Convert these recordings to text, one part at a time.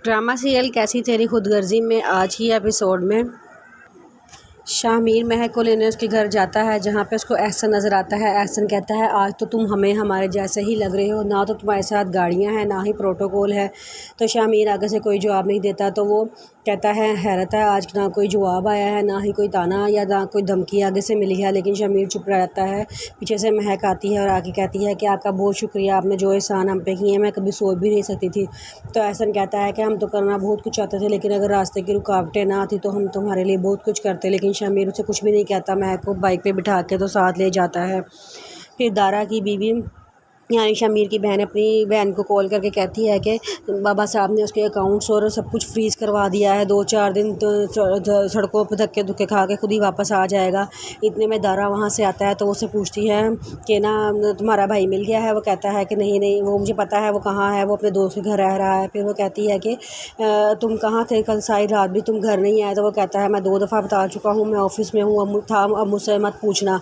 Drama serial कैसी तेरी खुदगर्जी में आज ही एपिसोड में शामिर महक को लेने उसके घर जाता है, जहाँ पे उसको एहसन नज़र आता है। एहसन कहता है आज तो तुम हमें हमारे जैसे ही लग रहे हो, ना तो तुम्हारे साथ गाड़ियाँ हैं ना ही प्रोटोकॉल है। तो शामिर आगे से कोई जवाब नहीं देता, तो वो कहता है हैरत है आज ना कोई जवाब आया है, ना ही कोई ताना या ना कोई धमकी आगे से मिली है। लेकिन शामिर चुप रहता है। पीछे से महक आती है और आके कहती है कि आपका बहुत शुक्रिया, आपने जो एहसान हम पे किए मैं कभी सोच भी नहीं सकती थी। तो एहसन कहता है कि हम तो करना बहुत कुछ चाहते थे, लेकिन अगर रास्ते की रुकावटें ना आती तो हम तुम्हारे लिए बहुत कुछ करते। लेकिन शामिर उसे कुछ भी नहीं कहता, महक को बाइक पे बिठा के तो साथ ले जाता है। फिर दारा की बीवी यानी शामिर की बहन अपनी बहन को कॉल करके कहती है कि बाबा साहब ने उसके अकाउंट्स और सब कुछ फ्रीज़ करवा दिया है, 2-4 दिन तो सड़कों पर धक्के धुक्के खा के खुद ही वापस आ जाएगा। इतने में दारा वहाँ से आता है, तो वो उससे पूछती है कि ना तुम्हारा भाई मिल गया है। वो कहता है कि नहीं नहीं, वो मुझे पता है वो कहाँ है, वो अपने दोस्त के घर रह रहा है। फिर वो कहती है कि तुम कहाँ थे कल सारी रात भी तुम घर नहीं आए। तो वो कहता है मैं 2 दफ़ा बता चुका हूँ, मैं ऑफिस में हूँ, अब मुझसे मत पूछना।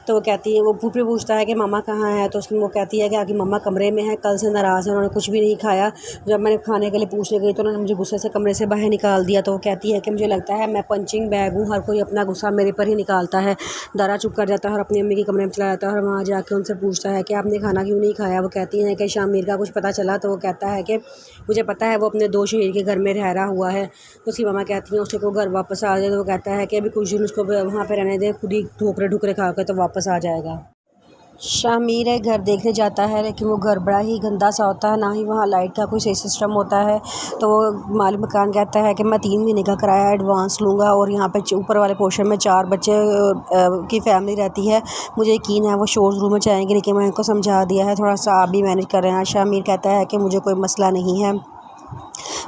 तो वो कहती है, वो फिर पूछता है कि मामा कहाँ है। तो उसकी वो कहती है कि आगे मम्मा कमरे में है, कल से नाराज़ है, उन्होंने कुछ भी नहीं खाया। जब मैंने खाने के लिए पूछने गई तो उन्होंने मुझे गुस्से से कमरे से बाहर निकाल दिया। तो वो कहती है कि मुझे लगता है मैं पंचिंग बैग हूँ, हर कोई अपना गुस्सा मेरे पर ही निकालता है। दारा चुप कर जाता है और अपनी अम्मी के कमरे में चला जाता है और वहाँ जाकर उनसे पूछता है कि आपने खाना क्यों नहीं खाया। वो कहती हैं कि शामिर का कुछ पता चला। तो वो कहता है कि मुझे पता है वो अपने 2 शहर के घर में रह रहा हुआ है। तो उसकी मामा कहती हैं उससे को घर वापस आ जाए। तो वो कहता है कि अभी कुछ दिन उसको वहाँ पर रहने दे, खुद ही ठोकरे ठुकरे खा कर तो वापस आ जाएगा। शामिर एक घर देखने जाता है, लेकिन वो घर बड़ा ही गंदा सा होता है, ना ही वहाँ लाइट का कोई सही सिस्टम होता है। तो वो मालिक मकान कहता है कि मैं 3 महीने का किराया एडवांस लूँगा और यहाँ पे ऊपर वाले पोर्शन में 4 बच्चे की फैमिली रहती है, मुझे यकीन है वो शोर रूम में जाएंगे। लेकिन मैंने उनको समझा दिया है, थोड़ा सा आप भी मैनेज कर रहे हैं। शामिर कहता है कि मुझे कोई मसला नहीं है।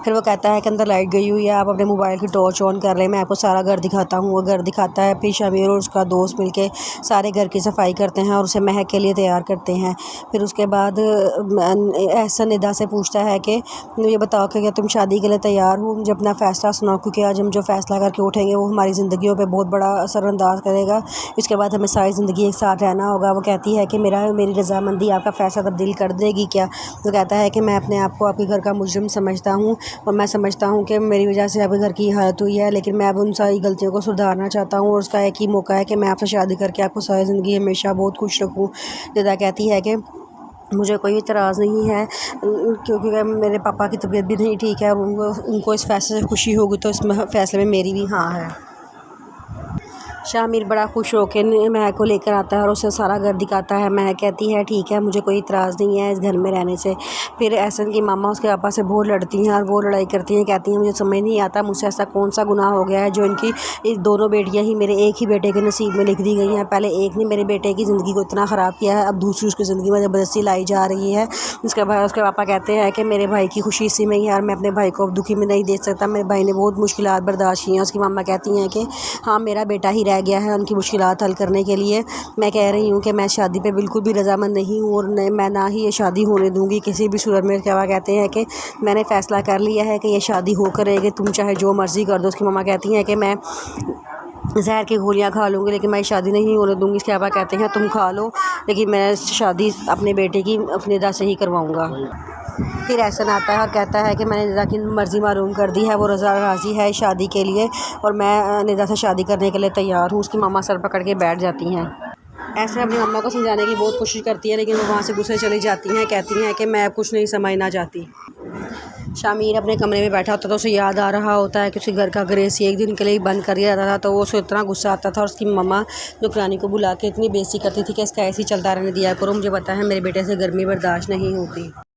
फिर वो कहता है कि अंदर लाइट गई हुई है, आप अपने मोबाइल की टॉर्च ऑन कर लें, मैं आपको सारा घर दिखाता हूँ। वो घर दिखाता है। फिर शामिर और उसका दोस्त मिलके सारे घर की सफाई करते हैं और उसे महक के लिए तैयार करते हैं। फिर उसके बाद एहसन निदा से पूछता है कि मुझे बताओ कि क्या तुम शादी के लिए तैयार हो, मुझे अपना फ़ैसला सुनाओ, क्योंकि आज हम जो फ़ैसला करके उठेंगे वो हमारी ज़िंदगियों पर बहुत बड़ा असरअंदाज करेगा। इसके बाद हमें सारी ज़िंदगी एक साथ रहना होगा। वो कहती है कि मेरी रज़ामंदी आपका फ़ैसला तब्दील कर देगी क्या। वो कहता है कि मैं अपने आप को आपके घर का मुजरिम समझता हूँ और मैं समझता हूँ कि मेरी वजह से आपके घर की हालत हुई है, लेकिन मैं अब उन सारी गलतियों को सुधारना चाहता हूँ और उसका एक ही मौका है कि मैं आपसे शादी करके आपको सारी ज़िंदगी हमेशा बहुत खुश रखूँ। निदा कहती है कि मुझे कोई इतराज़ नहीं है, क्योंकि मेरे पापा की तबीयत भी नहीं ठीक है और उनको इस फैसले से खुशी होगी, तो इस फैसले में मेरी भी हाँ है। शामिर बड़ा खुश होकर महक को लेकर आता है और उसे सारा घर दिखाता है। महक कहती है ठीक है, मुझे कोई इतराज़ नहीं है इस घर में रहने से। फिर एहसन की मामा उसके पापा से बहुत लड़ती हैं और वो लड़ाई करती हैं, कहती हैं मुझे समझ नहीं आता मुझसे ऐसा कौन सा गुनाह हो गया है जो इनकी दोनों बेटियां ही मेरे एक ही बेटे के नसीब में लिख दी गई हैं। पहले एक ने मेरे बेटे की ज़िंदगी को इतना ख़राब किया है, अब दूसरी उसकी ज़िंदगी में ज़बरदस्ती लाई जा रही है। उसके पापा कहते हैं कि मेरे भाई की खुशी इसी में ही है और मैं अपने भाई को अब दुखी में नहीं देख सकता, मेरे भाई ने बहुत मुश्किलात बर्दाश्त की हैं। उसकी मामा कहती हैं कि हाँ मेरा बेटा ही रह गया है उनकी मुश्किलात हल करने के लिए। मैं कह रही हूँ कि मैं शादी पे बिल्कुल भी रजामंद नहीं हूँ और मैं ना ही ये शादी होने दूँगी किसी भी सूरत में। क्या कहते हैं कि मैंने फ़ैसला कर लिया है कि ये शादी हो करेगी, तुम चाहे जो मर्ज़ी कर दो। उसकी मामा कहती हैं कि मैं जहर की गोलियाँ खा लूँगी लेकिन मैं शादी नहीं होने दूँगी। इसके पापा कहते हैं तुम खा लो, लेकिन मैं शादी अपने बेटे की अपनी निदा से ही करवाऊँगा। फिर एहसन आता है और कहता है कि मैंने निदा की मर्ज़ी मालूम कर दी है, वो रज़ा राज़ी है शादी के लिए और मैं निदा से शादी करने के लिए तैयार हूँ। उसकी मामा सर पकड़ के बैठ जाती हैं। ऐसे अपनी मम्मा को समझाने की बहुत कोशिश करती है, लेकिन वो वहाँ से गुस्से चली जाती हैं, कहती हैं कि मैं अब कुछ नहीं समझना चाहती। शामिर अपने कमरे में बैठा होता था, उसे याद आ रहा होता है कि उसके घर का ग्रेसी एक दिन के लिए बंद कर दिया जाता था, तो वो उसे इतना गुस्सा आता था और उसकी मम्मा नौकरानी को बुला के इतनी बेइज्जती करती थी कि इसका ऐसे ही चलता रहने दिया करो, मुझे पता है मेरे बेटे से गर्मी बर्दाश्त नहीं होती।